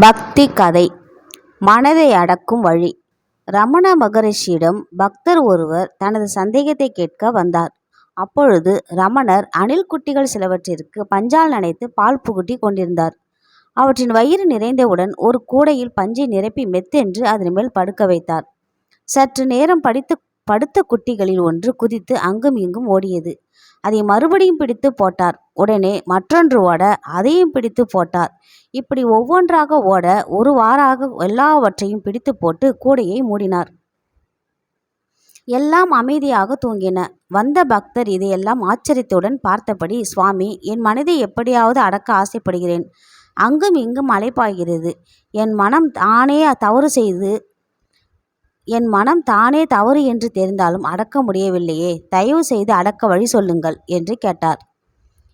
பக்தி கதை. மனதை அடக்கும் வழி. ரமண மகரிஷியிடம் பக்தர் ஒருவர் தனது சந்தேகத்தை கேட்க வந்தார். அப்பொழுது ரமணர் அணில் குட்டிகள் சிலவற்றிற்கு பஞ்சால் நனைத்து பால் புகுட்டி கொண்டிருந்தார். அவற்றின் வயிறு நிறைந்தவுடன் ஒரு கூடையில் பஞ்சை நிரப்பி மெத்தென்று அதன் மேல் படுக்க வைத்தார். சற்று நேரம் படுத்த குட்டிகளில் ஒன்று குதித்து அங்கும் இங்கும் ஓடியது. அதை மறுபடியும் பிடித்து போட்டார். உடனே மற்றொன்று ஓட அதையும் பிடித்து போட்டார். இப்படி ஒவ்வொன்றாக ஓட ஒரு வாராக எல்லாவற்றையும் பிடித்து போட்டு கூடையை மூடினார். எல்லாம் அமைதியாக தூங்கின. வந்த பக்தர் இதையெல்லாம் ஆச்சரியத்துடன் பார்த்தபடி, சுவாமி, என் மனதை எப்படியாவது அடக்க ஆசைப்படுகிறேன். அங்கும் இங்கும் அலைப்பாய்கிறது. என் மனம் தானே தவறு என்று தெரிந்தாலும் அடக்க முடியவில்லையே. தயவு செய்து அடக்க வழி சொல்லுங்கள் என்று கேட்டார்.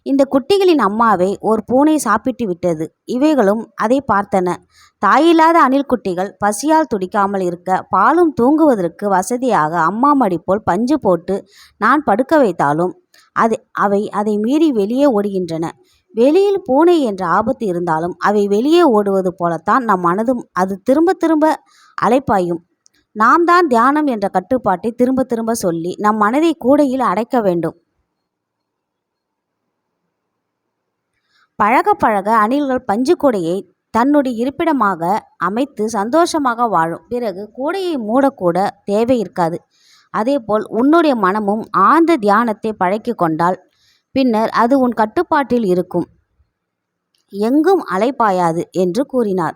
இந்த குட்டிகளின் அம்மாவை ஒரு பூனை சாப்பிட்டு விட்டது. இவைகளும் அதை பார்த்தன. தாயில்லாத அணில் குட்டிகள் பசியால் துடிக்காமல் இருக்க பாலும் தூங்குவதற்கு வசதியாக அம்மா மடி போல் பஞ்சு போட்டு நான் படுக்க வைத்தாலும் அவை அதை மீறி வெளியே ஓடுகின்றன. வெளியில் பூனை என்ற ஆபத்து இருந்தாலும் அவை வெளியே ஓடுவது போலத்தான் நம் மனதும். அது திரும்ப திரும்ப அலைப்பாயும். நாம் தான் தியானம் என்ற கட்டுப்பாட்டை திரும்ப திரும்ப சொல்லி நம் மனதை கூடையில் அடைக்க வேண்டும். பழக பழக அணில்கள் பஞ்சு கூடையை தன்னுடைய இருப்பிடமாக அமைத்து சந்தோஷமாக வாழும். பிறகு கூடையை மூடக்கூட தேவை இருக்காது. அதேபோல் உன்னுடைய மனமும் ஆழ்ந்த தியானத்தை பழக்கி கொண்டால் பின்னர் அது உன் கட்டுப்பாட்டில் இருக்கும். எங்கும் அலைப்பாயாது என்று கூறினார்.